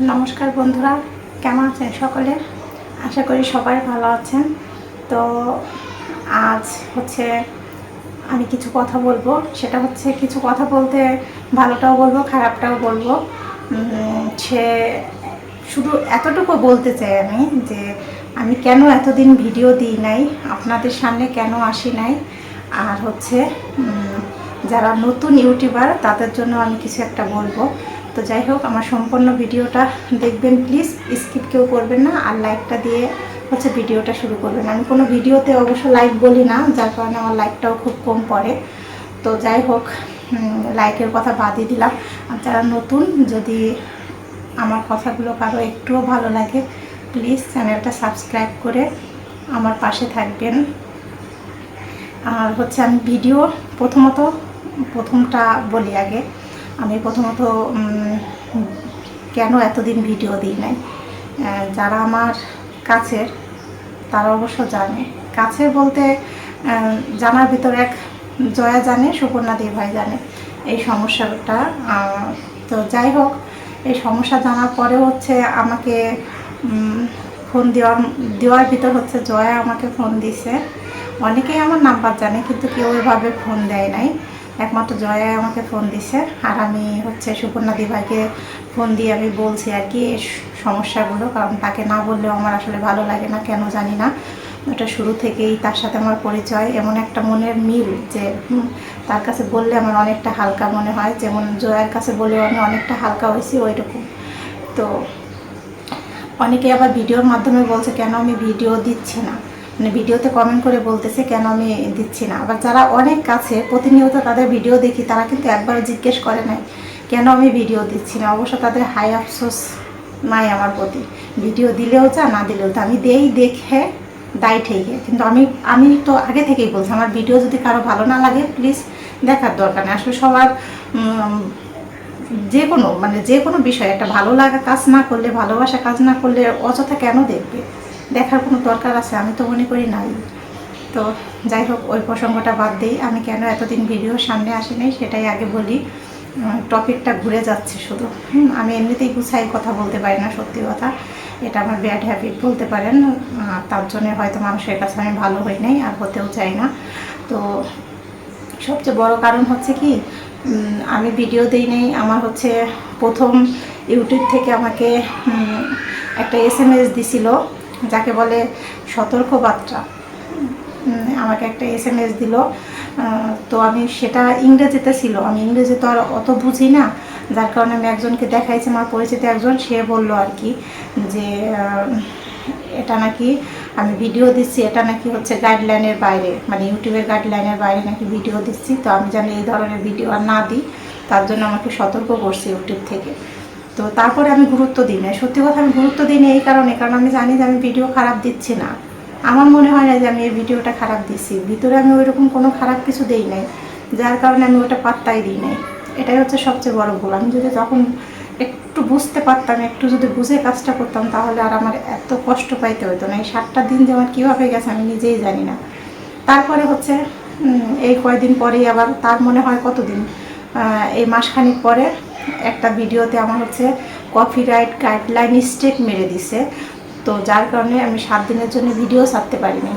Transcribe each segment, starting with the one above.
নমস্কার বন্ধুরা, কেমন আছেন সকলে? আশা করি সবাই ভালো আছেন। তো আজ হচ্ছে আমি কিছু কথা বলবো, সেটা হচ্ছে কিছু কথা বলতে ভালোটাও বলবো, খারাপটাও বলবো। সে শুধু এতটুকু বলতে চাই আমি যে আমি কেন এতদিন ভিডিও দিই নাই, আপনাদের সামনে কেন আসি নাই, আর হচ্ছে যারা নতুন ইউটিউবার তাদের জন্য আমি কিছু একটা বলবো। তো যাই হোক, আমার সম্পূর্ণ ভিডিওটা দেখবেন প্লিজ, স্কিপ কেউ করবেন না, আর লাইকটা দিয়ে হচ্ছে ভিডিওটা শুরু করবেন। আমি কোনো ভিডিওতে অবশ্য লাইক বলি না, যার কারণে আমার লাইকটাও খুব কম পড়ে। তো যাই হোক, লাইকের কথা বাদই দিলাম। আর যারা নতুন, যদি আমার কথাগুলো কারো একটুও ভালো লাগে, প্লিজ চ্যানেলটা সাবস্ক্রাইব করে আমার পাশে থাকবেন। আর হচ্ছে আমি ভিডিও প্রথমটা বলি আগে। আমি প্রথমত কেন এতদিন ভিডিও দিই নাই, যারা আমার কাছের তারা অবশ্য জানে। কাছের বলতে জানার ভিতর এক জয়া জানে, সুপর্ণা দি ভাই জানে এই সমস্যাটা। তো যাই হোক, এই সমস্যা জানার পরেও হচ্ছে আমাকে ফোন দেওয়ার ভিতর হচ্ছে জয়া আমাকে ফোন দিছে। অনেকেই আমার নাম্বার জানে, কিন্তু কেউ এভাবে ফোন দেয় নাই, একমাত্র জয়াই আমাকে ফোন দিছে। আর আমি হচ্ছে সুপর্ণা দি ভাইকে ফোন দিয়ে আমি বলছি আর কি সমস্যাগুলো, কারণ তাকে না বললেও আমার আসলে ভালো লাগে না, কেন জানি না। ওটা শুরু থেকেই তার সাথে আমার পরিচয়, এমন একটা মনের মিল যে তার কাছে বললে আমার অনেকটা হালকা মনে হয়, যেমন জয়ার কাছে বলেও আমি অনেকটা হালকা হয়েছি ওই রকম। তো অনেকে আবার ভিডিওর মাধ্যমে বলছে কেন আমি ভিডিও দিচ্ছি না, মানে ভিডিওতে কমেন্ট করে বলতেছে কেন আমি দিচ্ছি না। আবার যারা অনেক কাছে প্রতিনিয়ত তাদের ভিডিও দেখি, তারা কিন্তু একবারও জিজ্ঞেস করে নাই কেন আমি ভিডিও দিচ্ছি না। অবশ্য তাদের হাই আফসোস নাই আমার প্রতি, ভিডিও দিলেও যা না দিলেও তা আমি দেই, দেখে দায় ঠেকে। কিন্তু আমি তো আগে থেকেই বলছি, আমার ভিডিও যদি কারো ভালো না লাগে প্লিজ দেখার দরকার নেই। আসলে সবার যে কোনো বিষয় একটা ভালো লাগা কাজ না করলে, ভালোবাসা কাজ না করলে অযথা কেন দেখবে? দেখার কোনো দরকার আছে? আমি তো মনে করি নাই। তো যাই হোক, ওই প্রসঙ্গটা বাদ দিই। আমি কেন এতদিন ভিডিওর সামনে আসি নাই সেটাই আগে বলি। টপিকটা ঘুরে যাচ্ছে শুধু। আমি এমনিতেই গুছাই কথা বলতে পারি না, সত্যি কথা, এটা আমার ব্যাড হ্যাবিট বলতে পারেন। তার জন্য হয়তো মানুষের কাছে আমি ভালো হই নাই, আর হতেও চাই না। তো সবচেয়ে বড় কারণ হচ্ছে কি, আমি ভিডিও দিই নাই। আমার হচ্ছে প্রথম ইউটিউব থেকে আমাকে একটা SMS দিছিল, যাকে বলে সতর্কবার্তা। আমাকে একটা SMS দিল। তো আমি সেটা ইংরেজিতে ছিল, আমি ইংরেজি তো আর অত বুঝি না, যার কারণে আমি একজনকে দেখাইছি, আমার পরিচিত একজন, সে বলল আর কি যে এটা নাকি আমি ভিডিও দিচ্ছি, এটা নাকি হচ্ছে গাইডলাইনের বাইরে, মানে ইউটিউবের গাইডলাইনের বাইরে নাকি ভিডিও দিচ্ছি। তো আমি জানি এই ধরনের ভিডিও আর না দিই, তার জন্য আমাকে সতর্ক করছে ইউটিউব থেকে। তো তারপরে আমি গুরুত্ব দিই না, সত্যি কথা আমি গুরুত্ব দিই না এই কারণে, কারণ আমি জানি যে আমি ভিডিও খারাপ দিচ্ছি না। আমার মনে হয় না যে আমি এই ভিডিওটা খারাপ দিচ্ছি, ভিতরে আমি ওইরকম কোনো খারাপ কিছু দিই নাই, যার কারণে আমি ওটা পাত্তাই দিই নাই। এটাই হচ্ছে সবচেয়ে বড় ভুল। আমি যদি তখন একটু বুঝতে পারতাম, একটু যদি বুঝে কাজটা করতাম, তাহলে আর আমার এত কষ্ট পাইতে হতো না। এই 7টা দিন যে আমার কীভাবে গেছে আমি নিজেই জানি না। তারপরে হচ্ছে এই কয়দিন পরেই আবার, তার মনে হয় কতদিন, এই মাসখানিক পরে একটা ভিডিওতে আমার হচ্ছে কপিরাইট গাইডলাইন স্ট্রিক মেরে দিছে। তো যার কারণে আমি 7 দিনের জন্য ভিডিও ছাড়তে পারিনি।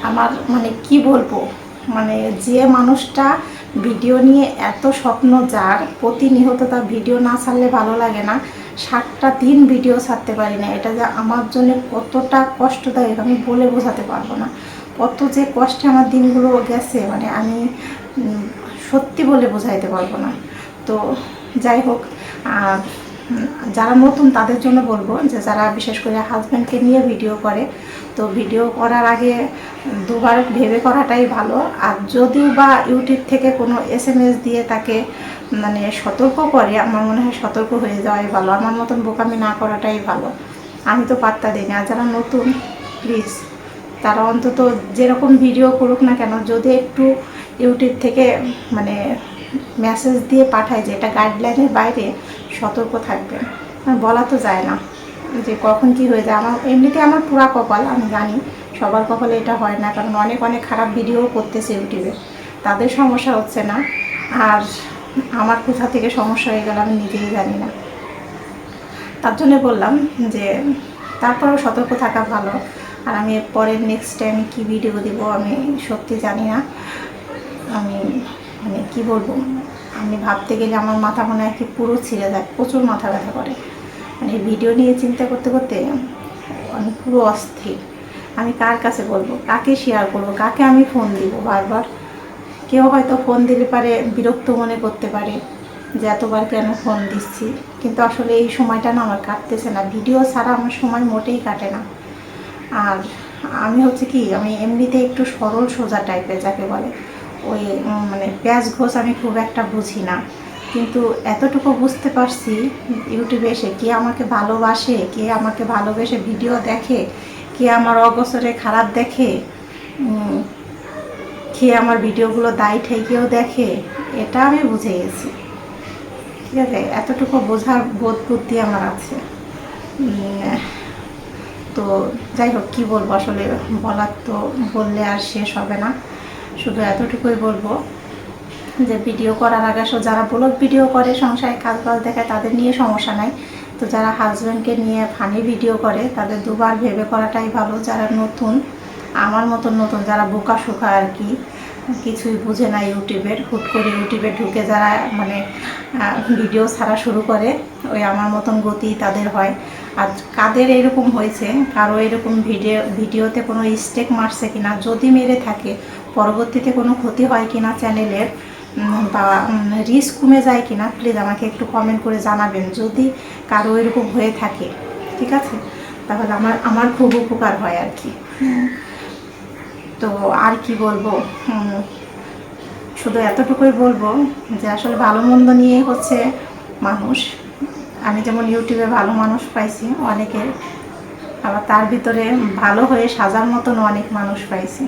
আমার মানে কি বলবো, মানে যে মানুষটা ভিডিও নিয়ে এত স্বপ্ন, যার প্রতিনিয়ত তার ভিডিও না ছাড়লে ভালো লাগে না, 7টা দিন ভিডিও ছাড়তে পারি না, এটা যে আমার জন্য কতটা কষ্টদায়ক আমি বলে বোঝাতে পারবো না। কত যে কষ্টে আমার দিনগুলো গেছে, মানে আমি সত্যি বলে বোঝাইতে পারবো না। তো যাই হোক, যারা নতুন তাদের জন্য বলবো যে যারা বিশেষ করে হাজব্যান্ডকে নিয়ে ভিডিও করে, তো ভিডিও করার আগে দুবার ভেবে করাটাই ভালো। আর যদিও বা ইউটিউব থেকে কোনো SMS দিয়ে তাকে মানে সতর্ক করে, আমার মনে হয় সতর্ক হয়ে যাওয়াই ভালো, আমার মতন বোকামি না করাটাই ভালো। আমি তো পাত্তা দিই না। আর যারা নতুন, প্লিজ তারা অন্তত যেরকম ভিডিও করুক না কেন, যদি একটু ইউটিউব থেকে মানে মেসেজ দিয়ে পাঠায় যে এটা গাইডলাইনের বাইরে, সতর্ক থাকবেন। বলা তো যায় না যে কখন কি হয়ে যায়। আমার এমনিতে আমার পুরা কপাল, আমি জানি সবার কপালে এটা হয় না, কারণ অনেক অনেক খারাপ ভিডিও করতেছে ইউটিউবে, তাদের সমস্যা হচ্ছে না। আর আমার কোথা থেকে সমস্যা হয়ে গেল আমি নিজেই জানি না। তার জন্য বললাম যে তারপরেও সতর্ক থাকা ভালো। আর আমি পরের নেক্সট টাইম কী ভিডিও দিব আমি সত্যি জানি না। আমি মানে কী বলবো, আমি ভাবতে গেলে আমার মাথা মনে হয় কি পুরো ছিঁড়ে যায়, প্রচুর মাথা ব্যথা করে। মানে ভিডিও নিয়ে চিন্তা করতে করতে আমি পুরো অস্থির। আমি কার কাছে বলবো, কাকে শেয়ার করবো, কাকে আমি ফোন দিব বারবার। কেউ হয়তো ফোন দিলে পারে বিরক্ত মনে করতে পারে যে এতবার কেন ফোন দিচ্ছি, কিন্তু আসলে এই সময়টা না আমার কাটতেছে না, ভিডিও ছাড়া আমার সময় মোটেই কাটে না। আর আমি হচ্ছে কি, আমি এমনিতে একটু সরল সোজা টাইপের যাকে বলে, ওই মানে প্যাঁচ ঘোষ আমি খুব একটা বুঝি না, কিন্তু এতটুকু বুঝতে পারছি ইউটিউবে এসে কে আমাকে ভালোবাসে, কে আমাকে ভালোবেসে ভিডিও দেখে, কে আমার অগোচরে খারাপ দেখে, কে আমার ভিডিওগুলো দায়ী ঠেকেও দেখে, এটা আমি বুঝে গেছি। ঠিক আছে, এতটুকু বোঝার বোধ বুদ্ধি আমার আছে। তো যাই হোক, কী বলবো আসলে, বলার তো বললে আর শেষ হবে না। শুধু এতটুকুই বলবো যে ভিডিও করার আগে যারা ব্লগ ভিডিও করে সংসারে কাজ বাজ দেখায় তাদের নিয়ে সমস্যা নাই, তো যারা হাজব্যান্ডকে নিয়ে ফানি ভিডিও করে তাদের দুবার ভেবে করাটাই ভালো। যারা নতুন, আমার মতন নতুন, যারা বোকা শোকা আর কি, কিছুই বুঝে না ইউটিউবের, হুট করে ইউটিউবে ঢুকে যারা মানে ভিডিও ছাড়া শুরু করে, ওই আমার মতন গতি তাদের হয়। আর কাদের এরকম হয়েছে, কারো এরকম ভিডিওতে কোনো স্টেক মারছে কিনা, যদি মেরে থাকে পরবর্তীতে কোনো ক্ষতি হয় কিনা চ্যানেলের, বা রিস্ক কমে যায় কিনা, প্লিজ আমাকে একটু কমেন্ট করে জানাবেন যদি কারো এরকম হয়ে থাকে। ঠিক আছে, তাহলে আমার খুব উপকার হয় আর কি। তো আর কি বলবো, শুধু এতটুকুই বলবো যে আসলে ভালো মন্দ নিয়ে হচ্ছে মানুষ। আমি যেমন ইউটিউবে ভালো মানুষ পাইছি অনেকের, আবার তার ভিতরে ভালো হয়ে সাজার মতন অনেক মানুষ পাইছি।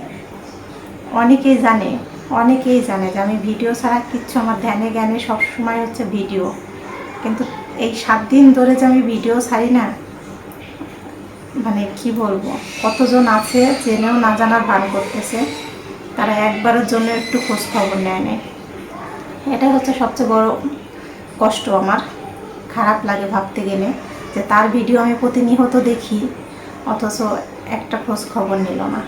অনেকেই জানে যে আমি ভিডিও ছাড়া কিচ্ছু, আমার ধ্যানে জ্ঞানে সবসময় হচ্ছে ভিডিও, কিন্তু এই 7 দিন ধরে যে আমি ভিডিও ছাড়ি না, মানে কি বলবো, কতজন আছে জেনেও না জানার ভান করতেছে, তারা একবারের জন্য একটু খোঁজ খবর নেয় না। এটাই হচ্ছে সবচেয়ে বড় কষ্ট আমার। খারাপ লাগে ভাবতে গেলে যে তার ভিডিও আমি প্রতিনিয়ত দেখি, অথচ একটা খোঁজ খবর নিল না।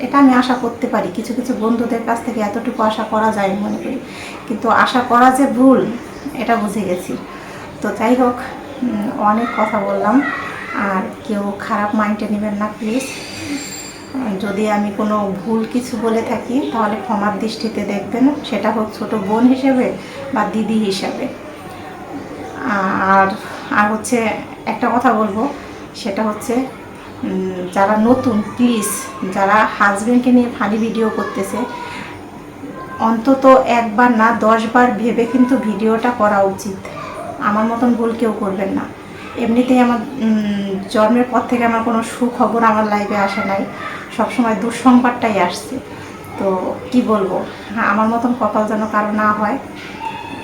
এটা আমি আশা করতে পারি, কিছু কিছু বন্ধুদের কাছ থেকে এতটুকু আশা করা যায় মনে করি, কিন্তু আশা করা যে ভুল এটা বুঝে গেছি। তো যাই হোক, অনেক কথা বললাম, আর কেউ খারাপ মাইন্ডে নেবেন না প্লিজ। যদি আমি কোনো ভুল কিছু বলে থাকি তাহলে ক্ষমার দৃষ্টিতে দেখবেন, সেটা হোক ছোটো বোন হিসেবে বা দিদি হিসাবে। আর হচ্ছে একটা কথা বলবো, সেটা হচ্ছে যারা নতুন, প্লিজ যারা হাজব্যান্ডকে নিয়ে ফানি ভিডিও করতেছে, অন্তত একবার না 10 বার ভেবে কিন্তু ভিডিওটা করা উচিত। আমার মতন ভুল কেউ করবেন না। এমনিতেই আমার জন্মের পর থেকে আমার কোনো সুখবর আমার লাইফে আসে নাই, সবসময় দুঃসংবাদটাই আসছে। তো কি বলবো, আমার মতন কপাল যেন কারো না হয়,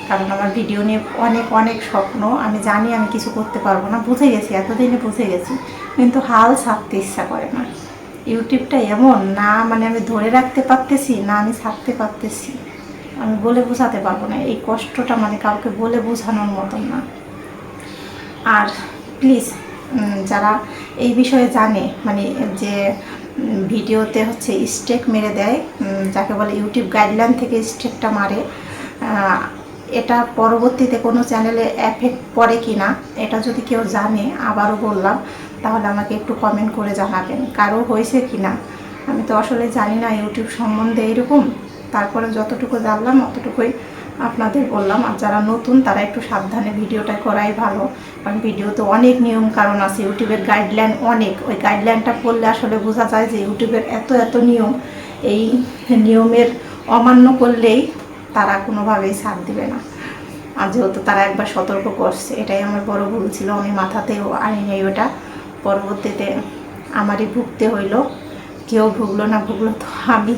কারণ আমার ভিডিও নিয়ে অনেক অনেক স্বপ্ন। আমি জানি আমি কিছু করতে পারবো না, বুঝে গেছি, এতদিনে বুঝে গেছি, কিন্তু হাল ছাড়তে ইচ্ছা করে না। ইউটিউবটা এমন না, মানে আমি ধরে রাখতে পারতেছি না, আমি ছাড়তে পারতেছি, আমি বলে বোঝাতে পারবো না। এই কষ্টটা মানে কাউকে বলে বোঝানোর মতন না। আর প্লিজ যারা এই বিষয়ে জানে, মানে যে ভিডিওতে হচ্ছে স্ট্রেক মেরে দেয়, যাকে বলে ইউটিউব গাইডলাইন থেকে স্ট্রেকটা মারে, এটা পরবর্তীতে কোনো চ্যানেলে এফেক্ট পড়ে কি না, এটা যদি কেউ জানে, আবারও বললাম, তাহলে আমাকে একটু কমেন্ট করে জানাবেন কারো হয়েছে কি না। আমি তো আসলে জানি না ইউটিউব সম্বন্ধে এরকম, তারপরে যতটুকু জানলাম অতটুকুই আপনাদের বললাম। আর যারা নতুন তারা একটু সাবধানে ভিডিওটা করাই ভালো, কারণ ভিডিওতে অনেক নিয়ম কারণ আছে, ইউটিউবের গাইডলাইন অনেক, ওই গাইডলাইনটা পড়লে আসলে বোঝা যায় যে ইউটিউবের এত এত নিয়ম, এই নিয়মের অমান্য করলেই তারা কোনোভাবেই ছাড় দিবে না। আর যেহেতু তারা একবার সতর্ক করছে, এটাই আমার বড় ভুল ছিল, আমি মাথাতেও আনি নেই ওটা, পরবর্তীতে আমারই ভুগতে হইলো। কেউ ভুগলো না ভুগলো তো আমি,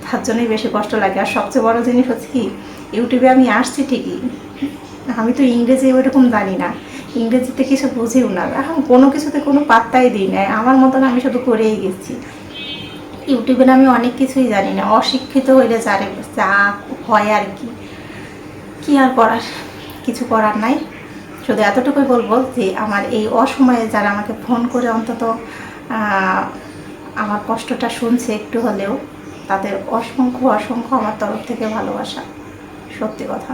তার জন্যই বেশি কষ্ট লাগে। আর সবচেয়ে বড় জিনিস হচ্ছে কি, ইউটিউবে আমি আসছি ঠিকই, আমি তো ইংরেজি ওইরকম জানি না, ইংরেজিতে কিছু বুঝিও না, এখন কোনো কিছুতে কোনো পাত্তাই দিই না, আমার মতন আমি শুধু করেই গেছি। ইউটিউবে আমি অনেক কিছুই জানি না, অশিক্ষিত হইলে যা হয় আর কি, আর করার কিছু করার নাই। শুধু এতটুকুই বলবো যে আমার এই অসময়ে যারা আমাকে ফোন করে অন্তত আমার কষ্টটা শুনছে একটু হলেও, তাদের অসংখ্য অসংখ্য আমার তরফ থেকে ভালোবাসা। সত্যি কথা,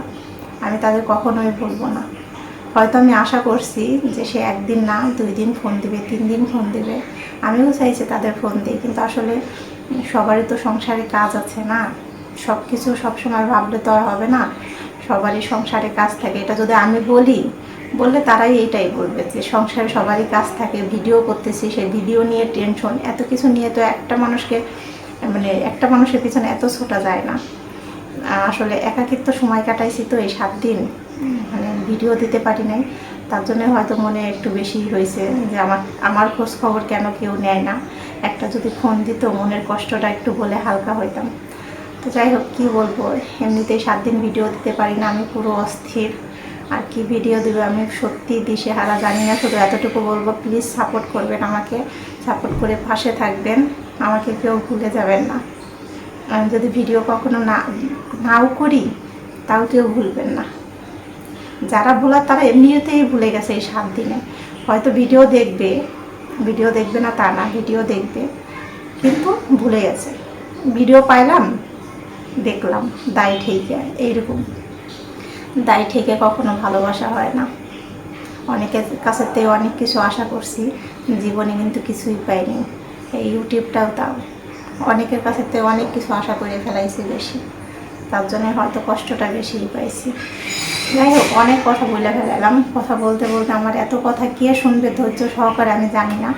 আমি তাদের কখনোই বলবো না। হয়তো আমি আশা করছি যে সে 1 দিন না 2 দিন ফোন দিবে, 3 দিন ফোন দিবে, আমিও চাইছি তাদের ফোন দিই, কিন্তু আসলে সবারই তো সংসারে কাজ আছে না, সব কিছু সবসময় ভাবলে তো আর হবে না, সবারই সংসারে কাজ থাকে। এটা যদি আমি বললে তারাই এইটাই বলবে যে সংসারে সবারই কাজ থাকে, ভিডিও করতেছি, সেই ভিডিও নিয়ে টেনশন, এত কিছু নিয়ে তো একটা মানুষের পিছনে এত ছোটা যায় না। আসলে একাকিত্ব সময় কাটাইছি তো এই 7 দিন, ভিডিও দিতে পারি নাই, তার জন্য হয়তো মনে একটু বেশি হয়েছে যে আমার খোঁজ খবর কেন কেউ নেয় না, একটা যদি ফোন দিত মনের কষ্টটা একটু বলে হালকা হইতাম। তো যাই হোক, কী বলবো, এমনিতেই 7 দিন ভিডিও দিতে পারি না, আমি পুরো অস্থির। আর কি ভিডিও দেবো আমি সত্যি দিশেহারা, জানি না। শুধু এতটুকু বলবো, প্লিজ সাপোর্ট করবেন আমাকে, সাপোর্ট করে পাশে থাকবেন, আমাকে কেউ ভুলে যাবেন না। আমি যদি ভিডিও কখনো নাও করি তাও কেউ ভুলবেন না। যারা ভোলার তারা এমনিতেই ভুলে গেছে এই 7 দিনে। হয়তো ভিডিও দেখবে না তা না, ভিডিও দেখবে কিন্তু ভুলে গেছে। ভিডিও পাইলাম, দেখলাম, দায় ঠেকে, এইরকম দায় ঠেকে কখনো ভালোবাসা হয় না। অনেকের কাছে থেকে অনেক কিছু আশা করছি, জীবনে কিন্তু কিছুই পাইনি। এই ইউটিউবটাও তাও, অনেকের কাছে থেকে অনেক কিছু আশা করে ফেলাইছি বেশি, তার জন্য হয়তো কষ্টটা বেশিই পাইছি। যাই হোক, অনেক কথা বলে ফেলাম। কথা বলতে বলতে আমার এত কথা কে শুনবে ধৈর্য সহকারে আমি জানি না।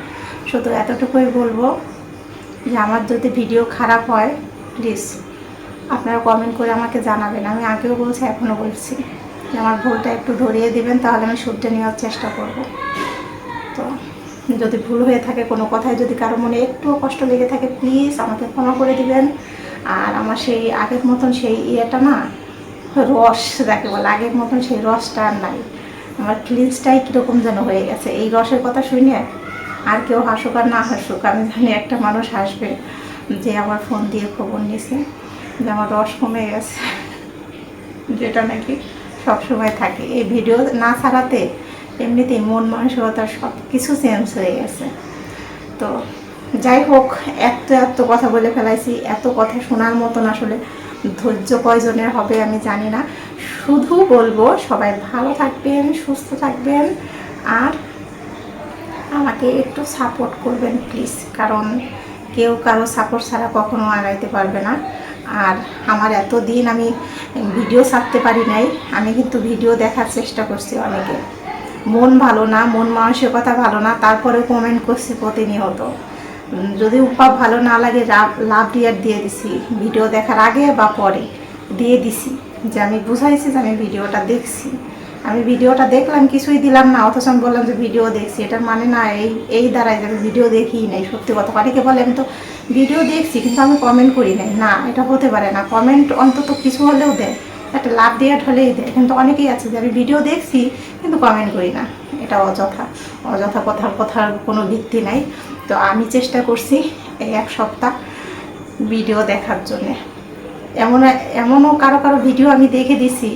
শুধু এতটুকুই বলবো যে আমার যদি ভিডিও খারাপ হয় প্লিজ আপনারা কমেন্ট করে আমাকে জানাবেন। আমি আগেও বলছি, এখনও বলছি যে আমার ভুলটা একটু ধরিয়ে দিবেন, তাহলে আমি শুধরে নেওয়ার চেষ্টা করব। তো যদি ভুল হয়ে থাকে, কোনো কথায় যদি কারো মনে একটুও কষ্ট লেগে থাকে, প্লিজ আমাকে ক্ষমা করে দিবেন। আর আমার সেই আগের মতন সেই ইয়েটা না, রস যাকে বলে, আগের মতন সেই রসটা আর নাই। আমার ফিলিংসটাই কীরকম যেন হয়ে গেছে। এই রসের কথা শুনে আর কেউ হাসুক আর না হাসুক, আমি জানি একটা মানুষ হাসবে যে আমার ফোন দিয়ে খবর নিয়েছে যে আমার রস কমে গেছে, যেটা নাকি সবসময় থাকে। এই ভিডিও না ছাড়াতে এমনিতেই মন মানসিকতা সব কিছু চেঞ্জ হয়ে গেছে। তো যাই হোক, এত কথা বলে ফেলাইছি, এত কথা শোনার মতন আসলে ধৈর্য কয়জনের হবে আমি জানি না। শুধু বলবো সবাই ভালো থাকবেন, সুস্থ থাকবেন, আর আমাকে একটু সাপোর্ট করবেন প্লিজ, কারণ কেউ কারো সাপোর্ট ছাড়া কখনো আগাইতে পারবে না। আর আমার এতদিন আমি ভিডিও ছাড়তে পারি নাই, আমি কিন্তু ভিডিও দেখার চেষ্টা করছি। অনেকে মন ভালো না, মন মানসিকতা ভালো না, তারপরে কমেন্ট করছি প্রতিনিয়ত। যদি ভালো না লাগে লাভ রিয়ার দিয়ে দিছি, ভিডিও দেখার আগে বা পরে দিয়ে দিছি, যে আমি বুঝাইছি যে আমি ভিডিওটা দেখছি। আমি ভিডিওটা দেখলাম, কিছুই দিলাম না, অথচ আমি বললাম যে ভিডিও দেখছি। এটার মানে না এই দ্বারাই যে আমি ভিডিও দেখিই নাই। সত্যি কথা, অনেকে বলে আমি তো ভিডিও দেখছি কিন্তু আমি কমেন্ট করি নাই। না, এটা হতে পারে না। কমেন্ট অন্তত কিছু হলেও দেয়, একটা লাভ রিয়ার হলেই দেয়, কিন্তু অনেকেই আছে যে আমি ভিডিও দেখছি কিন্তু কমেন্ট করি না। এটা অযথা কথার কোনো ভিত্তি নাই। তো আমি চেষ্টা করছি এই 1 সপ্তাহ ভিডিও দেখার জন্যে। এমনও কারো ভিডিও আমি দেখে দিছি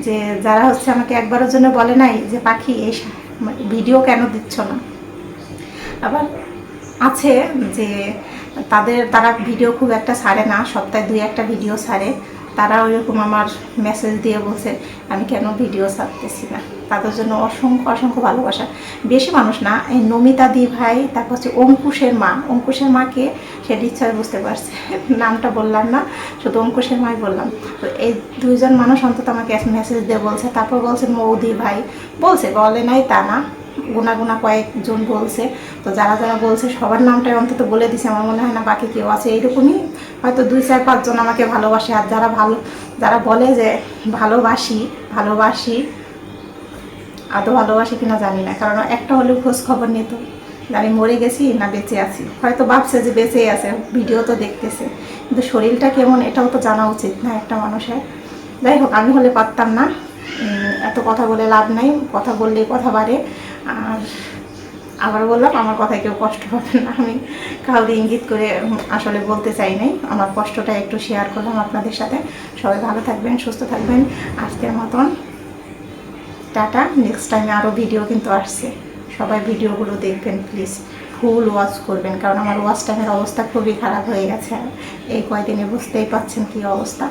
যে যারা আমাকে একবারের জন্য বলে নাই যে পাখি এই ভিডিও কেন দিচ্ছ না। আবার আছে যে তারা ভিডিও খুব একটা ছাড়ে না, সপ্তাহে 2-1টা ভিডিও ছাড়ে, তারা ওইরকম আমার মেসেজ দিয়ে বলছে আমি কেন ভিডিও ছাড়তেছি না। তাদের জন্য অসংখ্য ভালোবাসা। বেশি মানুষ না, এই নমিতা দি ভাই, তারপর হচ্ছে অঙ্কুশের মাকে সে নিশ্চয় বুঝতে পারছে, নামটা বললাম না, শুধু অঙ্কুশের মাই বললাম। তো এই 2 জন মানুষ অন্তত আমাকে মেসেজ দিয়ে বলছে। তারপর বলছে মৌদি ভাই, বলে নাই তা না, গুনা কয়েকজন বলছে। তো যারা বলছে সবার নামটাই অন্তত বলে দিছে। আমার মনে হয় না বাকি কেউ আছে, এইরকমই হয়তো 2-4-5 জন আমাকে ভালোবাসে। আর যারা বলে যে ভালোবাসি আদৌ ভালোবাসি কিনা জানি না, কারণ একটা হলেও খোঁজ খবর নিত জানি মরে গেছি না বেঁচে আছি। হয়তো ভাবছে যে বেঁচেই আছে, ভিডিও তো দেখতেছে, কিন্তু শরীরটা কেমন এটাও তো জানা উচিত না একটা মানুষের। যাই হোক, আমি হলে পারতাম না, এত কথা বলে লাভ নাই, কথা বললেই কথা বাড়ে। আর আবার বললাম, আমার কথায় কেউ কষ্ট পাবে না, আমি কাউকে ইঙ্গিত করে আসলে বলতে চাই নাই, আমার কষ্টটা একটু শেয়ার করলাম আপনাদের সাথে। সবাই ভালো থাকবেন, সুস্থ থাকবেন। আজকের মতন টাটা, নেক্সট টাইমে আরও ভিডিও কিন্তু আসছে, সবাই ভিডিওগুলো দেখবেন প্লিজ, ফুল ওয়াচ করবেন, কারণ আমার ওয়াচ টাইমের অবস্থা খুবই খারাপ হয়ে গেছে এই কয়দিনে, বুঝতেই পাচ্ছেন কী অবস্থা।